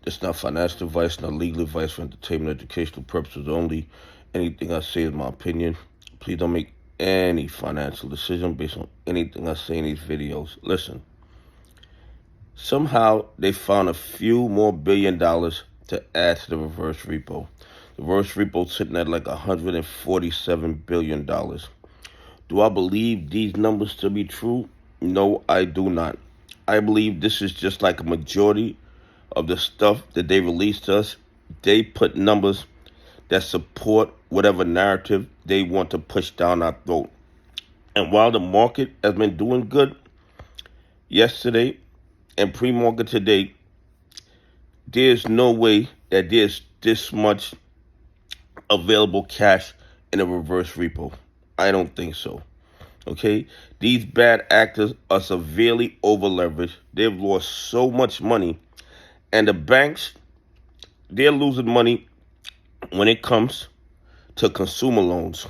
It's not financial advice, not legal advice for entertainment, educational purposes only. Anything I say is my opinion. Please don't make any financial decision based on anything I say in these videos. Listen, somehow they found a few more $1 billion to add to the reverse repo. The reverse repo sitting at like $147 billion. Do I believe these numbers to be true? No, I do not. I believe this is just like a majority of the stuff that they release to us. They put numbers that support whatever narrative they want to push down our throat. And while the market has been doing good yesterday and pre-market today, there's no way that there's this much available cash in a reverse repo. I don't think so. Okay? These bad actors are severely over leveraged. They've lost so much money. And the banks, they're losing money when it comes to consumer loans,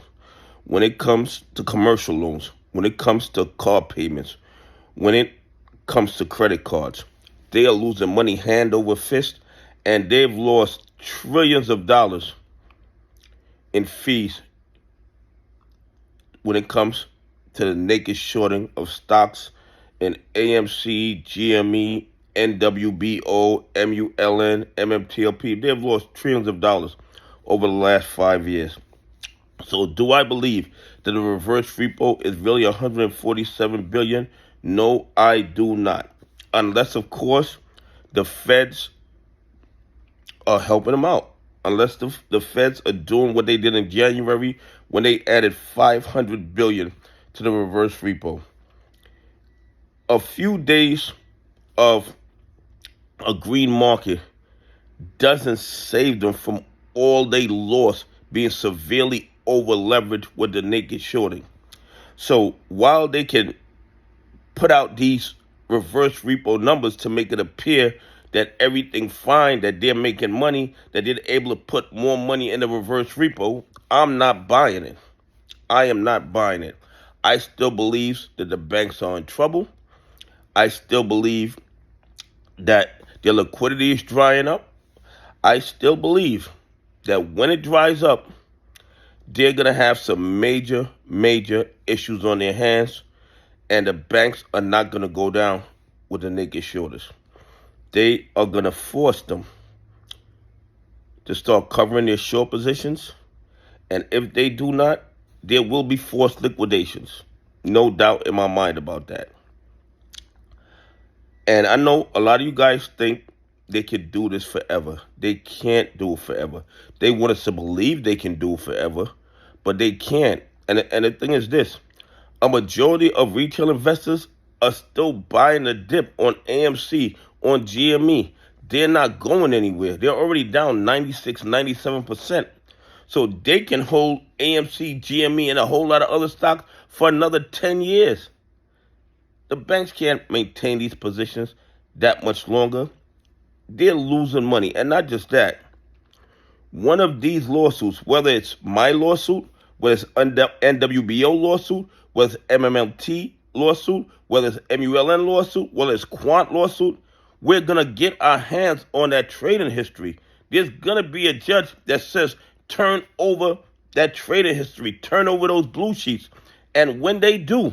when it comes to commercial loans, when it comes to car payments, when it comes to credit cards. They are losing money hand over fist, and they've lost trillions of dollars in fees when it comes to the naked shorting of stocks in AMC, GME, NWBO, MULN, MMTLP. They've lost trillions of dollars over the last 5 years. So do I believe that the reverse repo is really $147 billion? No, I do not. Unless, of course, the feds are helping them out. Unless the feds are doing what they did in January when they added $500 billion to the reverse repo. A few days of a green market doesn't save them from all they lost being severely over leveraged with the naked shorting. So while they can put out these reverse repo numbers to make it appear that everything fine, that they're making money, that they're able to put more money in the reverse repo, I'm not buying it. I am not buying it. I still believe that the banks are in trouble. I still believe that their liquidity is drying up. I still believe that when it dries up, they're going to have some major issues on their hands, and the banks are not going to go down with the naked shorters. They are going to force them to start covering their short positions, and if they do not, there will be forced liquidations. No doubt in my mind about that. And I know a lot of you guys think they can do this forever. They can't do it forever. They want us to believe they can do it forever, but they can't. And the thing is this, a majority of retail investors are still buying the dip on AMC, on GME. They're not going anywhere. They're already down 96, 97%. So they can hold AMC, GME, and a whole lot of other stocks for another 10 years. The banks can't maintain these positions that much longer. They're losing money. And not just that. One of these lawsuits, whether it's my lawsuit, whether it's NWBO lawsuit, whether it's MMLT lawsuit, whether it's MULN lawsuit, whether it's Quant lawsuit, we're going to get our hands on that trading history. There's going to be a judge that says, turn over that trading history, turn over those blue sheets. And when they do,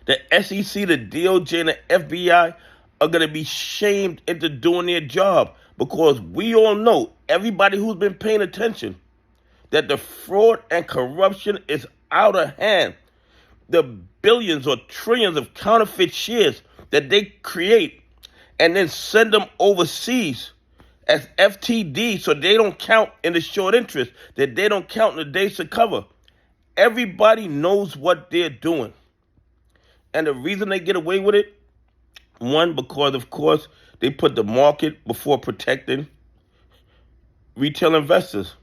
the SEC, the DOJ, and the FBI are going to be shamed into doing their job, because we all know, everybody who's been paying attention, that the fraud and corruption is out of hand. The billions or trillions of counterfeit shares that they create and then send them overseas as FTD, so they don't count in the short interest, that they don't count in the days to cover. Everybody knows what they're doing. And the reason they get away with it, one, because, of course, they put the market before protecting retail investors.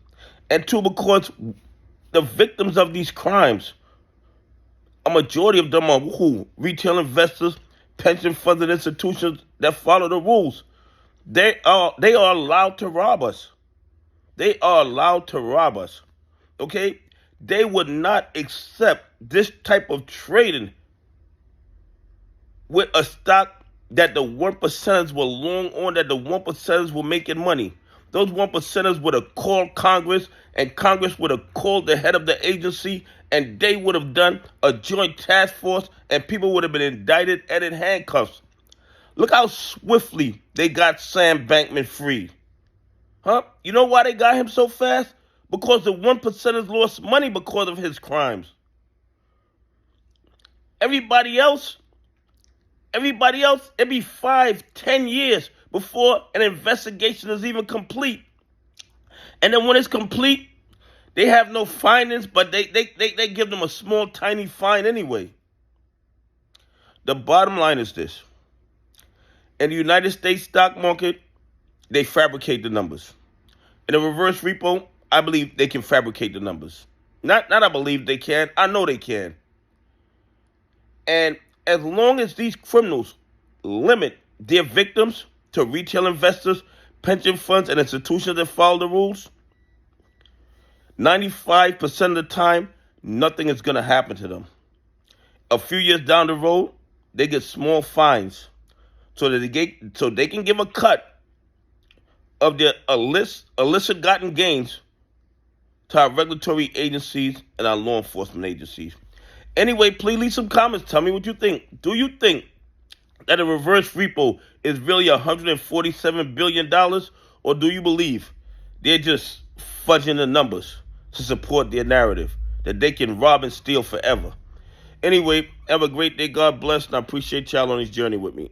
And two, because the victims of these crimes, a majority of them are who? Retail investors, pension funded institutions that follow the rules. They are allowed to rob us. They are allowed to rob us. Okay? They would not accept this type of trading with a stock that the 1%ers were long on, that the 1%ers were making money. Those 1%ers would have called Congress, and Congress would have called the head of the agency, and they would have done a joint task force, and people would have been indicted and in handcuffs. Look how swiftly they got Sam Bankman Fried. Huh? You know why they got him so fast? Because the 1%ers lost money because of his crimes. Everybody else, it'd be 5-10 years before an investigation is even complete. And then when it's complete, they have no findings, but they give them a small, tiny fine anyway. The bottom line is this. In the United States stock market, they fabricate the numbers. In a reverse repo, I believe they can fabricate the numbers. Not I believe they can. I know they can. And as long as these criminals limit their victims to retail investors, pension funds, and institutions that follow the rules, 95% of the time, nothing is going to happen to them. A few years down the road, they get small fines so that they can give a cut of their illicit gotten gains to our regulatory agencies and our law enforcement agencies. Anyway, please leave some comments. Tell me what you think. Do you think that a reverse repo is really $147 billion, or do you believe they're just fudging the numbers to support their narrative that they can rob and steal forever? Anyway, have a great day. God bless, and I appreciate y'all on this journey with me.